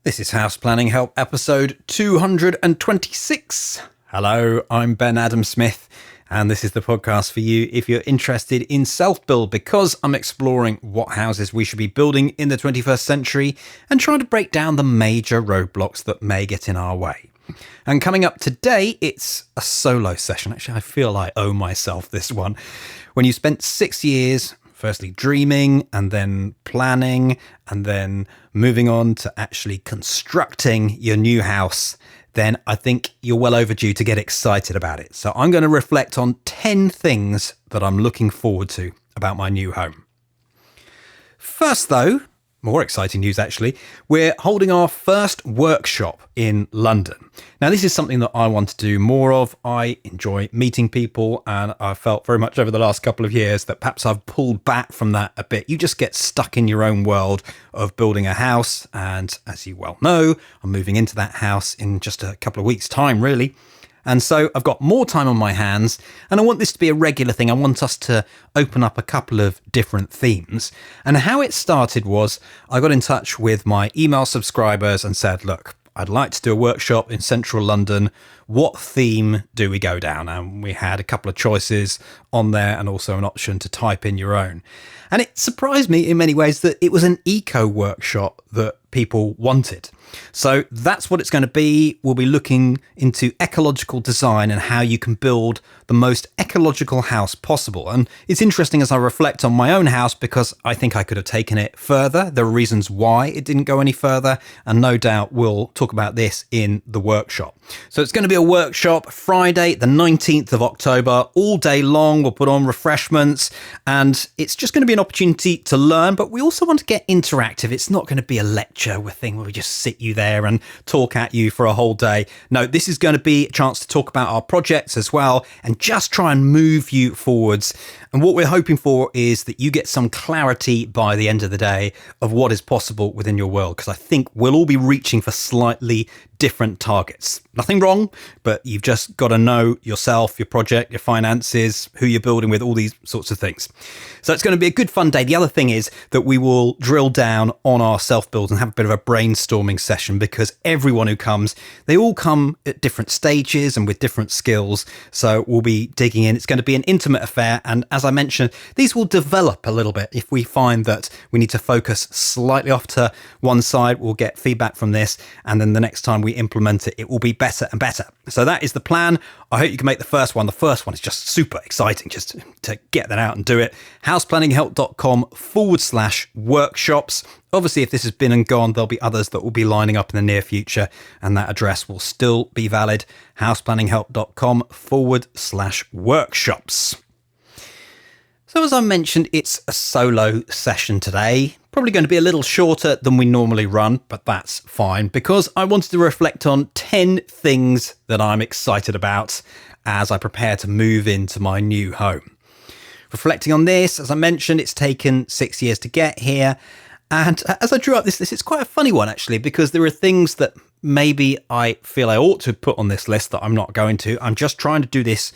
This is House Planning Help episode 226. Hello, I'm Ben Adam Smith, and this is the podcast for you if you're interested in self-build, because I'm exploring what houses we should be building in the 21st century and trying to break down the major roadblocks that may get in our way. And coming up today, it's a solo session. Actually, I feel I owe myself this one. When you spent 6 years firstly dreaming and then planning and then moving on to actually constructing your new house, then I think you're well overdue to get excited about it. So I'm going to reflect on 10 things that I'm looking forward to about my new home. First though, more exciting news actually, we're holding our first workshop in London. Now this is something that I want to do more of. I enjoy meeting people, and I felt very much over the last couple of years that perhaps I've pulled back from that a bit. You just get stuck in your own world of building a house, and as you well know, I'm moving into that house in just a couple of weeks' time really. And so I've got more time on my hands, and I want this to be a regular thing. I want us to open up a couple of different themes. And how it started was I got in touch with my email subscribers and said, look, I'd like to do a workshop in central London. What theme do we go down? And we had a couple of choices on there and also an option to type in your own. And it surprised me in many ways that it was an eco workshop that people wanted. So that's what it's going to be. We'll be looking into ecological design and how you can build the most ecological house possible. And it's interesting as I reflect on my own house, because I think I could have taken it further. There are reasons why it didn't go any further, and no doubt we'll talk about this in the workshop. So it's going to be a workshop Friday, the 19th of October, all day long. We'll put on refreshments, and it's just going to be an opportunity to learn, but we also want to get interactive. It's not going to be a lecture thing where we just sit you there and talk at you for a whole day. No, this is going to be a chance to talk about our projects as well and just try and move you forwards. And what we're hoping for is that you get some clarity by the end of the day of what is possible within your world, because I think we'll all be reaching for slightly different targets. Nothing wrong, but you've just got to know yourself, your project, your finances, who you're building with, all these sorts of things. So it's going to be a good fun day. The other thing is that we will drill down on our self-build and have a bit of a brainstorming session, because everyone who comes, they all come at different stages and with different skills. So we'll be digging in. It's going to be an intimate affair. And as I mentioned, these will develop a little bit. If we find that we need to focus slightly off to one side, we'll get feedback from this. And then the next time we implement it, it will be better and better. So that is the plan. I hope you can make the first one. The first one is just super exciting, just to get that out and do it. houseplanninghelp.com/workshops. Obviously, if this has been and gone, there'll be others that will be lining up in the near future, and that address will still be valid. houseplanninghelp.com/workshops. So as I mentioned, it's a solo session today. Probably going to be a little shorter than we normally run, but that's fine, because I wanted to reflect on 10 things that I'm excited about as I prepare to move into my new home. Reflecting on this, as I mentioned, it's taken 6 years to get here. And as I drew up this list, it's quite a funny one actually, because there are things that maybe I feel I ought to put on this list that I'm not going to. I'm just trying to do this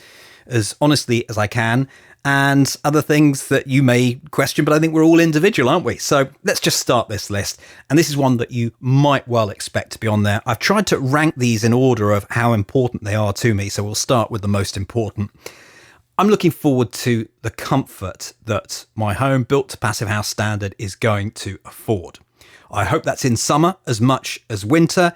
as honestly as I can. And other things that you may question, but I think we're all individual, aren't we? So let's just start this list. And this is one that you might well expect to be on there. I've tried to rank these in order of how important they are to me. So we'll start with the most important. I'm looking forward to the comfort that my home built to Passive House standard is going to afford. I hope that's in summer as much as winter.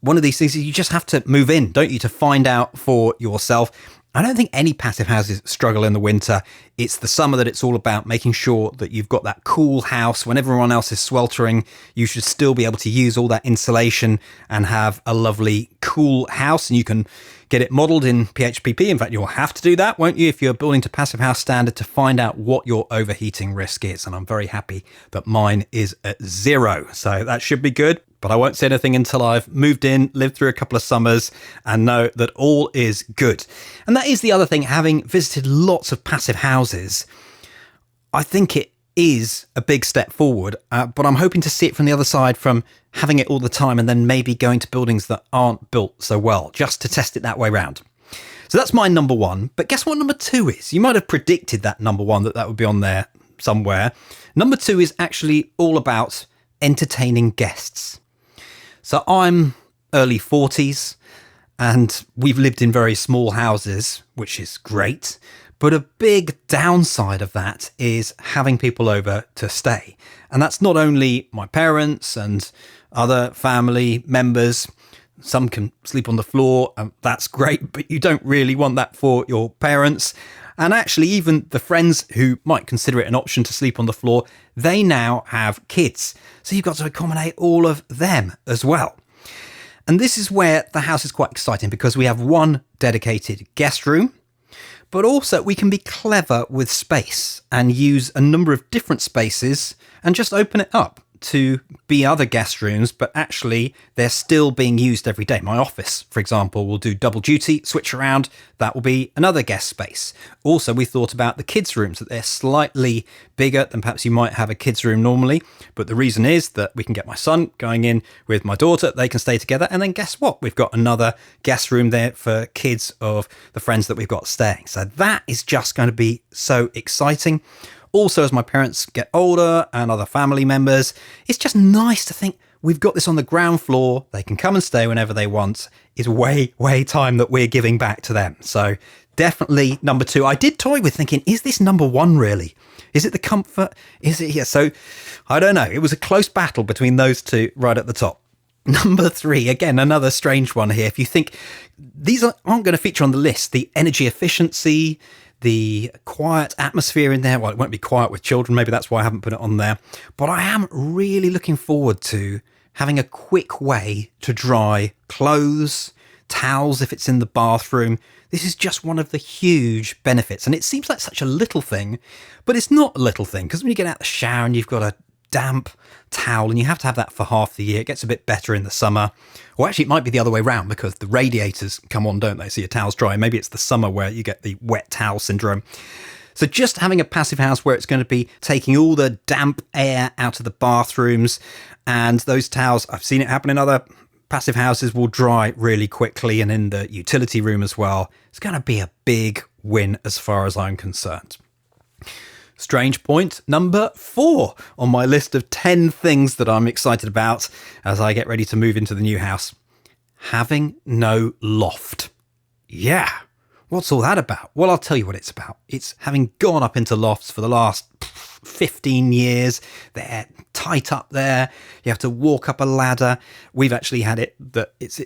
One of these things is you just have to move in, don't you, to find out for yourself. I don't think any passive houses struggle in the winter. It's the summer that it's all about making sure that you've got that cool house. When everyone else is sweltering, you should still be able to use all that insulation and have a lovely cool house. And you can get it modeled in PHPP. In fact, you'll have to do that, won't you, if you're building to Passive House standard, to find out what your overheating risk is. And I'm very happy that mine is at 0. So that should be good. But I won't say anything until I've moved in, lived through a couple of summers, and know that all is good. And that is the other thing, having visited lots of passive houses, I think it is a big step forward, but I'm hoping to see it from the other side, from having it all the time and then maybe going to buildings that aren't built so well, just to test it that way round. So that's my number one. But guess what number 2 is? You might have predicted that number 1, that would be on there somewhere. Number 2 is actually all about entertaining guests. So I'm early 40s and we've lived in very small houses, which is great. But a big downside of that is having people over to stay. And that's not only my parents and other family members. Some can sleep on the floor, and that's great, but you don't really want that for your parents. And actually, even the friends who might consider it an option to sleep on the floor, they now have kids. So you've got to accommodate all of them as well. And this is where the house is quite exciting because we have one dedicated guest room, but also we can be clever with space and use a number of different spaces and just open it up to be other guest rooms, but actually they're still being used every day. My office, for example, will do double duty, switch around. That will be another guest space. Also, we thought about the kids' rooms, that they're slightly bigger than perhaps you might have a kids' room normally. But the reason is that we can get my son going in with my daughter. They can stay together. And then guess what? We've got another guest room there for kids of the friends that we've got staying. So that is just going to be so exciting. Also, as my parents get older and other family members, it's just nice to think we've got this on the ground floor. They can come and stay whenever they want. It's way time that we're giving back to them. So definitely number 2. I did toy with thinking, is this number 1 really? Is it the comfort? Is it here? So I don't know. It was a close battle between those two right at the top. Number 3, again, another strange one here. If you think these aren't going to feature on the list, the energy efficiency, the quiet atmosphere in there. Well, it won't be quiet with children. Maybe that's why I haven't put it on there. But I am really looking forward to having a quick way to dry clothes, towels if it's in the bathroom. This is just one of the huge benefits. And it seems like such a little thing, but it's not a little thing because when you get out of the shower and you've got a damp towel and you have to have that for half the year, it gets a bit better in the summer. Or actually it might be the other way around because the radiators come on, don't they? So your towel's dry. Maybe it's the summer where you get the wet towel syndrome. So just having a passive house where it's going to be taking all the damp air out of the bathrooms, and those towels, I've seen it happen in other passive houses, will dry really quickly, and in the utility room as well. It's going to be a big win as far as I'm concerned. Strange point number 4 on my list of 10 things that I'm excited about as I get ready to move into the new house. Having no loft. Yeah. What's all that about? Well, I'll tell you what it's about. It's having gone up into lofts for the last 15 years. They're tight up there. You have to walk up a ladder. We've actually had it that it's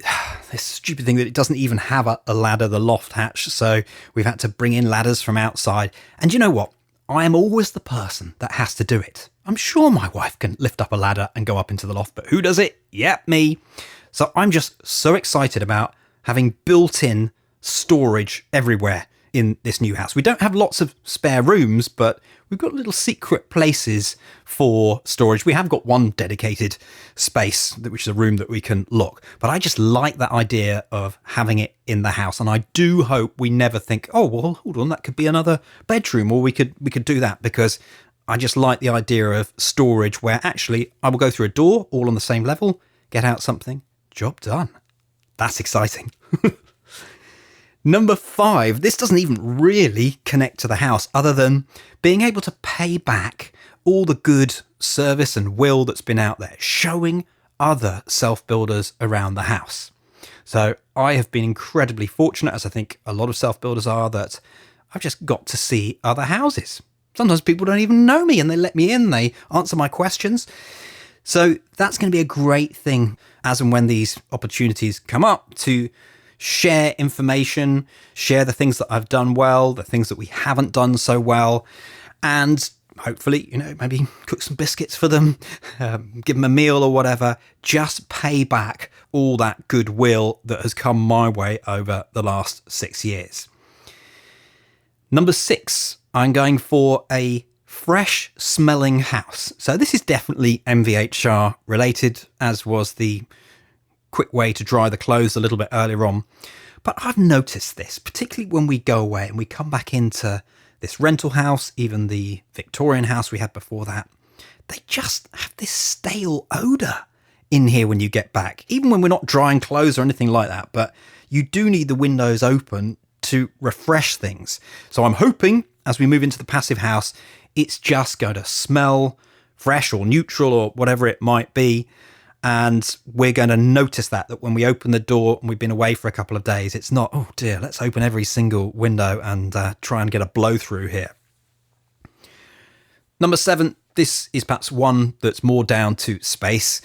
this stupid thing that it doesn't even have a ladder, the loft hatch. So we've had to bring in ladders from outside. And you know what? I am always the person that has to do it. I'm sure my wife can lift up a ladder and go up into the loft, but who does it? Yep, me. So I'm just so excited about having built-in storage everywhere in this new house. We don't have lots of spare rooms, but we've got little secret places for storage. We have got one dedicated space, which is a room that we can lock. But I just like that idea of having it in the house. And I do hope we never think, oh, well, hold on, that could be another bedroom, or we could do that, because I just like the idea of storage where actually I will go through a door all on the same level, get out something, job done. That's exciting. Number 5, this doesn't even really connect to the house other than being able to pay back all the good service and will that's been out there, showing other self-builders around the house. So I have been incredibly fortunate, as I think a lot of self-builders are, that I've just got to see other houses. Sometimes people don't even know me and they let me in, they answer my questions. So that's going to be a great thing as and when these opportunities come up to share information, share the things that I've done well, the things that we haven't done so well, and hopefully, maybe cook some biscuits for them, give them a meal or whatever, just pay back all that goodwill that has come my way over the last 6 years. Number 6, I'm going for a fresh smelling house. So this is definitely MVHR related, as was the quick way to dry the clothes a little bit earlier on. But I've noticed this, particularly when we go away and we come back into this rental house, even the Victorian house we had before that, they just have this stale odour in here when you get back, even when we're not drying clothes or anything like that. But you do need the windows open to refresh things. So I'm hoping as we move into the passive house, it's just going to smell fresh or neutral or whatever it might be. And we're going to notice that when we open the door and we've been away for a couple of days, it's not, oh dear, let's open every single window and try and get a blow through here. Number 7, this is perhaps one that's more down to space,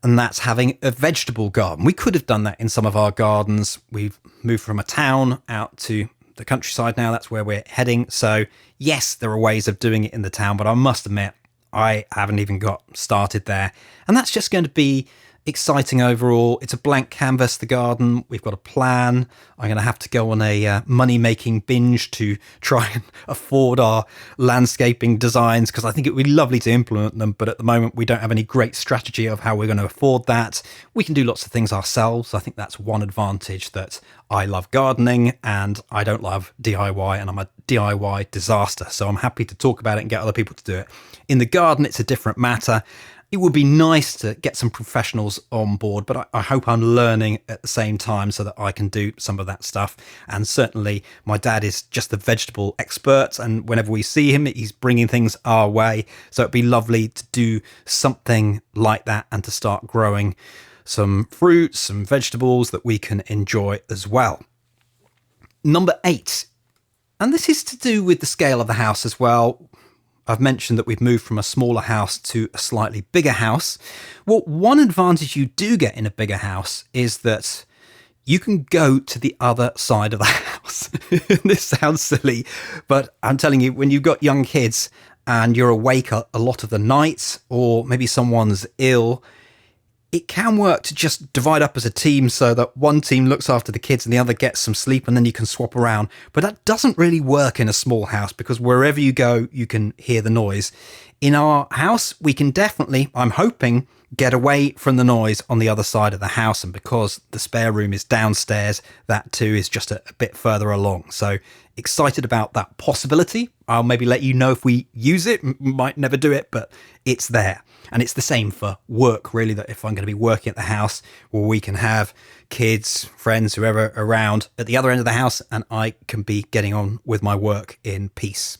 and that's having a vegetable garden. We could have done that in some of our gardens. We've moved from a town out to the countryside now. That's where we're heading. So yes, there are ways of doing it in the town, but I must admit, I haven't even got started there. And that's just going to be exciting overall. It's a blank canvas, the garden. We've got a plan. I'm going to have to go on a money-making binge to try and afford our landscaping designs, because I think it would be lovely to implement them. But at the moment, we don't have any great strategy of how we're going to afford that. We can do lots of things ourselves. I think that's one advantage, that I love gardening and I don't love DIY, and I'm a DIY disaster. So I'm happy to talk about it and get other people to do it. In the garden, it's a different matter. It would be nice to get some professionals on board, but I hope I'm learning at the same time so that I can do some of that stuff. And certainly my dad is just the vegetable expert, and whenever we see him, he's bringing things our way. So it'd be lovely to do something like that and to start growing some fruits, some vegetables that we can enjoy as well. Number 8, and this is to do with the scale of the house as well. I've mentioned that we've moved from a smaller house to a slightly bigger house. Well, one advantage you do get in a bigger house is that you can go to the other side of the house. This sounds silly, but I'm telling you, when you've got young kids and you're awake a lot of the night, or maybe someone's ill, it can work to just divide up as a team so that one team looks after the kids and the other gets some sleep, and then you can swap around. But that doesn't really work in a small house, because wherever you go, you can hear the noise. In our house, we can definitely, I'm hoping, get away from the noise on the other side of the house. And because the spare room is downstairs, that too is just a bit further along. So excited about that possibility. I'll maybe let you know if we use it. Might never do it, but it's there. And it's the same for work, really, that if I'm going to be working at the house, well, we can have kids, friends, whoever around at the other end of the house, and I can be getting on with my work in peace.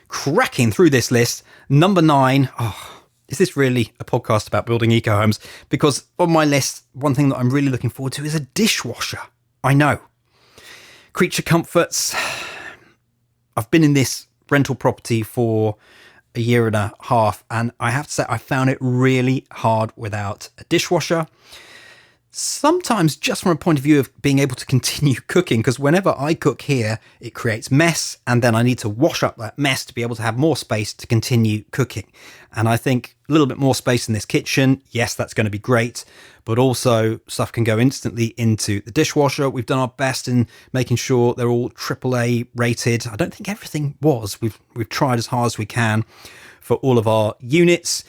Cracking through this list, number 9. Oh, is this really a podcast about building eco homes? Because on my list, one thing that I'm really looking forward to is a dishwasher. I know. Creature comforts. I've been in this rental property for a year and a half, and I have to say I found it really hard without a dishwasher. Sometimes just from a point of view of being able to continue cooking, because whenever I cook here, it creates mess, and then I need to wash up that mess to be able to have more space to continue cooking. And I think a little bit more space in this kitchen, yes, that's going to be great, but also stuff can go instantly into the dishwasher. We've done our best in making sure they're all AAA rated. I don't think everything was. We've tried as hard as we can for all of our units.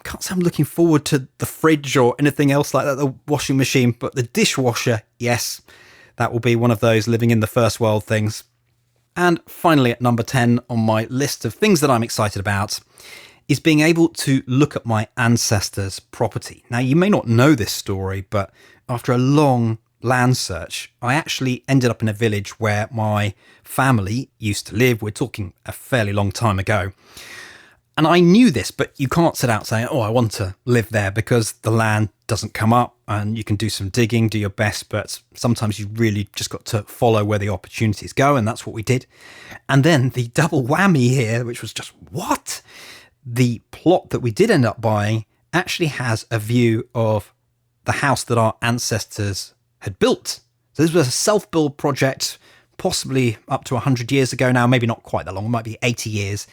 Can't say I'm looking forward to the fridge or anything else like that, the washing machine, but the dishwasher, yes, that will be one of those living in the first world things. And finally, at number 10 on my list of things that I'm excited about is being able to look at my ancestors' property. Now, you may not know this story, but after a long land search, I actually ended up in a village where my family used to live. We're talking a fairly long time ago. And I knew this, but you can't set out saying, oh, I want to live there, because the land doesn't come up, and you can do some digging, do your best, but sometimes you really just got to follow where the opportunities go, and that's what we did. And then the double whammy here, which was just, what? The plot that we did end up buying actually has a view of the house that our ancestors had built. So this was a self-build project, possibly up to 100 years ago now, maybe not quite that long, it might be 80 years.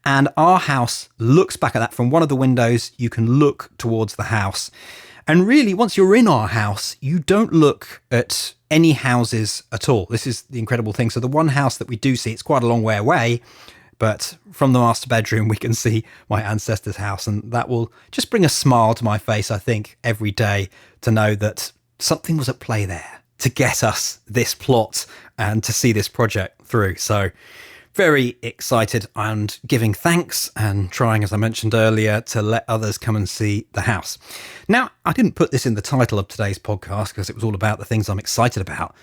And our house looks back at that. From one of the windows, you can look towards the house. And really, once you're in our house, you don't look at any houses at all. This is the incredible thing. So the one house that we do see, it's quite a long way away, but from the master bedroom, we can see my ancestor's house. And that will just bring a smile to my face, I think, every day, to know that something was at play there to get us this plot and to see this project through. So very excited and giving thanks and trying, as I mentioned earlier, to let others come and see the house. Now, I didn't put this in the title of today's podcast because it was all about the things I'm excited about.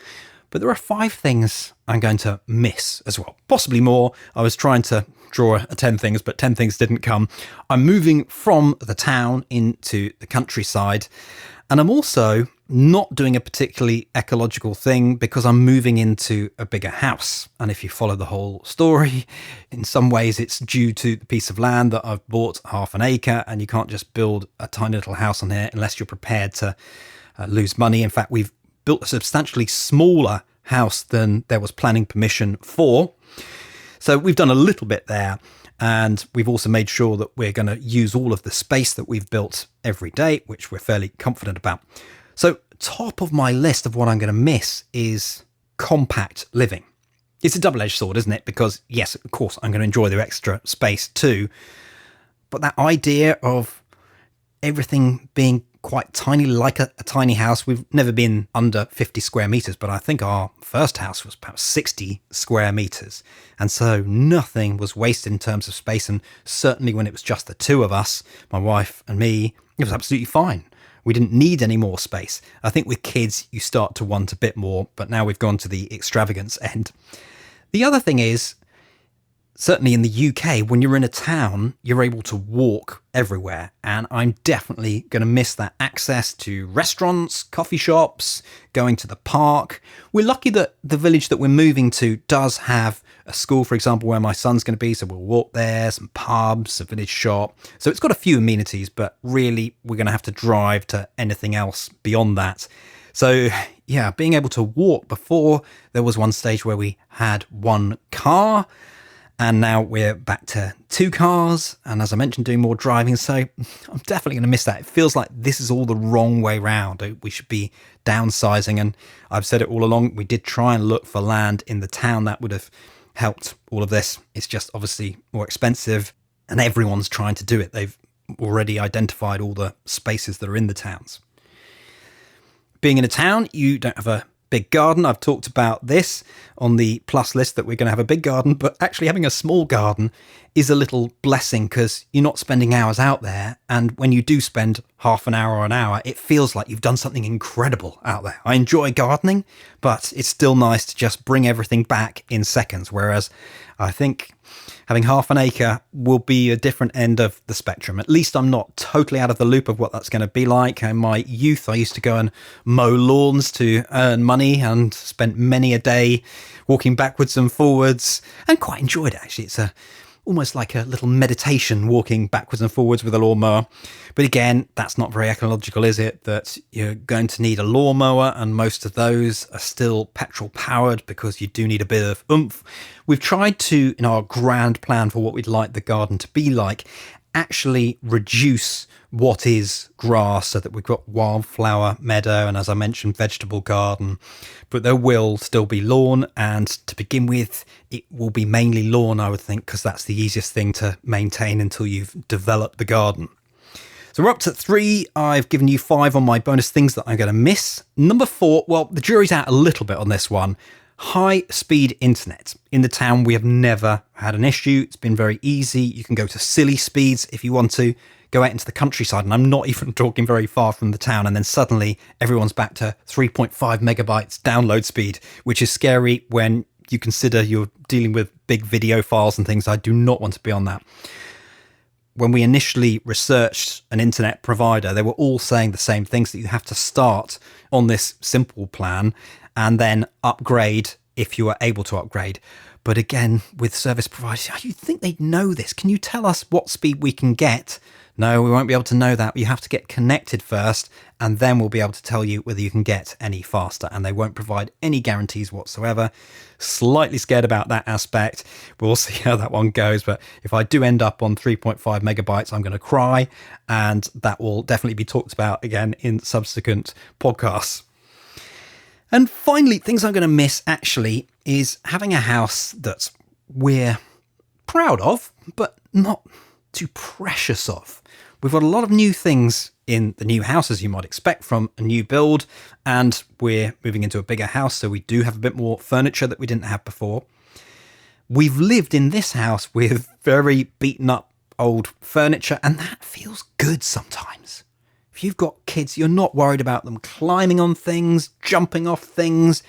But there are 5 things I'm going to miss as well, possibly more. I was trying to draw a 10 things, but 10 things didn't come. I'm moving from the town into the countryside, and I'm also not doing a particularly ecological thing because I'm moving into a bigger house. And if you follow the whole story, in some ways it's due to the piece of land that I've bought, half an acre, and you can't just build a tiny little house on here unless you're prepared to lose money. In fact, we've built a substantially smaller house than there was planning permission for. So we've done a little bit there, and we've also made sure that we're going to use all of the space that we've built every day, which we're fairly confident about. So top of my list of what I'm going to miss is compact living. It's a double-edged sword, isn't it? Because yes, of course, I'm going to enjoy the extra space too. But that idea of everything being quite tiny, like a tiny house. We've never been under 50 square meters, but I think our first house was perhaps 60 square meters. And so nothing was wasted in terms of space. And certainly when it was just the two of us, my wife and me, it was absolutely fine. We didn't need any more space. I think with kids, you start to want a bit more, but now we've gone to the extravagance end. The other thing is, certainly in the UK, when you're in a town, you're able to walk everywhere. And I'm definitely going to miss that access to restaurants, coffee shops, going to the park. We're lucky that the village that we're moving to does have a school, for example, where my son's going to be. So we'll walk there, some pubs, a village shop. So it's got a few amenities, but really we're going to have to drive to anything else beyond that. So yeah, being able to walk. Before, there was one stage where we had one car, and now we're back to 2 cars. And as I mentioned, doing more driving. So I'm definitely going to miss that. It feels like this is all the wrong way round. We should be downsizing. And I've said it all along. We did try and look for land in the town that would have helped all of this. It's just obviously more expensive, and everyone's trying to do it. They've already identified all the spaces that are in the towns. Being in a town, you don't have a big garden. I've talked about this on the plus list, that we're going to have a big garden, but actually having a small garden is a little blessing because you're not spending hours out there. And when you do spend half an hour or an hour, it feels like you've done something incredible out there. I enjoy gardening, but it's still nice to just bring everything back in seconds. Whereas I think having half an acre will be a different end of the spectrum. At least I'm not totally out of the loop of what that's going to be like. In my youth, I used to go and mow lawns to earn money and spent many a day walking backwards and forwards, and quite enjoyed it, actually. It's almost like a little meditation, walking backwards and forwards with a lawnmower. But again, that's not very ecological, is it? That you're going to need a lawnmower, and most of those are still petrol powered because you do need a bit of oomph. We've tried to, in our grand plan for what we'd like the garden to be like, actually reduce what is grass so that we've got wildflower meadow and, as I mentioned, vegetable garden. But there will still be lawn, and to begin with, it will be mainly lawn, I would think, because that's the easiest thing to maintain until you've developed the garden. So we're up to 3. I've given you 5 on my bonus things that I'm going to miss. Number 4, well, the jury's out a little bit on this one. High-speed internet. In the town, we have never had an issue. It's been very easy. You can go to silly speeds if you want to. Go out into the countryside, and I'm not even talking very far from the town, and then suddenly everyone's back to 3.5 megabytes download speed, which is scary when you consider you're dealing with big video files and things. I do not want to be on that. When we initially researched an internet provider, they were all saying the same things, that you have to start on this simple plan and then upgrade if you are able to upgrade. But again, with service providers, you'd think they'd know this. Can you tell us what speed we can get? No, we won't be able to know that. You have to get connected first, and then we'll be able to tell you whether you can get any faster. And they won't provide any guarantees whatsoever. Slightly scared about that aspect. We'll see how that one goes. But if I do end up on 3.5 megabytes, I'm going to cry. And that will definitely be talked about again in subsequent podcasts. And finally, things I'm going to miss actually is having a house that we're proud of, but not too precious of. We've got a lot of new things in the new house, as you might expect from a new build, and we're moving into a bigger house, so we do have a bit more furniture that we didn't have before. We've lived in this house with very beaten up old furniture, and that feels good sometimes. If you've got kids, you're not worried about them climbing on things, jumping off things.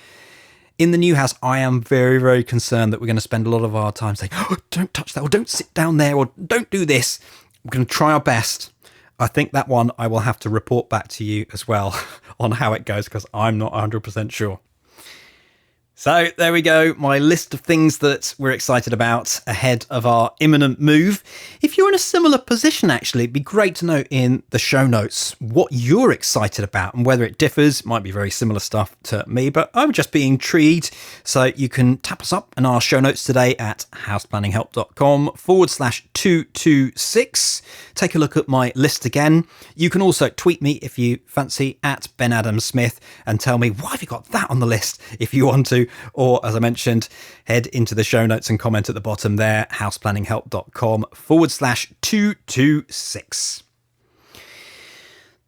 In the new house, I am very, very concerned that we're going to spend a lot of our time saying, oh, don't touch that, or don't sit down there, or don't do this. We're going to try our best. I think that one I will have to report back to you as well on how it goes, because I'm not 100% sure. So there we go, my list of things that we're excited about ahead of our imminent move. If you're in a similar position, actually, it'd be great to know in the show notes what you're excited about and whether it differs. Might be very similar stuff to me, but I would just be intrigued. So you can tap us up in our show notes today at houseplanninghelp.com/226. Take a look at my list again. You can also tweet me if you fancy at Ben Adam Smith and tell me, why have you got that on the list if you want to? Or, as I mentioned, head into the show notes and comment at the bottom there, houseplanninghelp.com/226.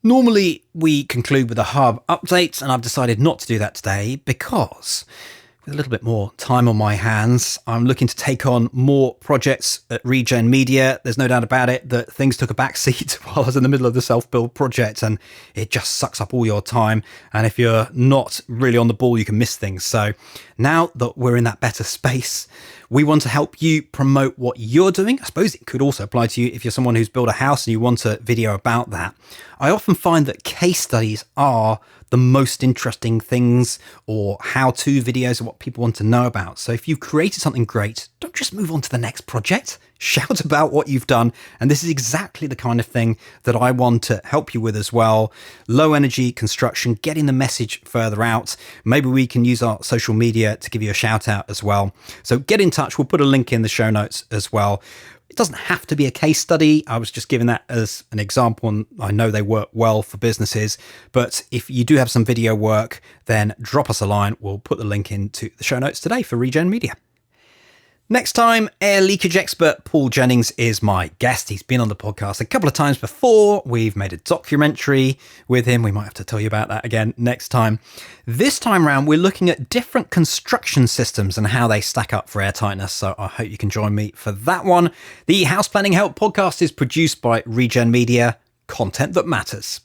Normally, we conclude with a hub update, and I've decided not to do that today because with a little bit more time on my hands, I'm looking to take on more projects at Regen Media. There's no doubt about it that things took a backseat while I was in the middle of the self-build project, and it just sucks up all your time. And if you're not really on the ball, you can miss things. So now that we're in that better space, we want to help you promote what you're doing. I suppose it could also apply to you if you're someone who's built a house and you want a video about that. I often find that case studies are the most interesting things, or how-to videos are what people want to know about. So if you've created something great, don't just move on to the next project. Shout about what you've done. And this is exactly the kind of thing that I want to help you with as well. Low energy construction, getting the message further out. Maybe we can use our social media to give you a shout out as well. So get in touch. We'll put a link in the show notes as well. It doesn't have to be a case study. I was just giving that as an example, and I know they work well for businesses. But if you do have some video work, then drop us a line. We'll put the link into the show notes today for Regen Media. Next time, air leakage expert Paul Jennings is my guest. He's been on the podcast a couple of times before. We've made a documentary with him. We might have to tell you about that again next time. This time around, we're looking at different construction systems and how they stack up for air tightness. So I hope you can join me for that one. The House Planning Help podcast is produced by Regen Media, content that matters.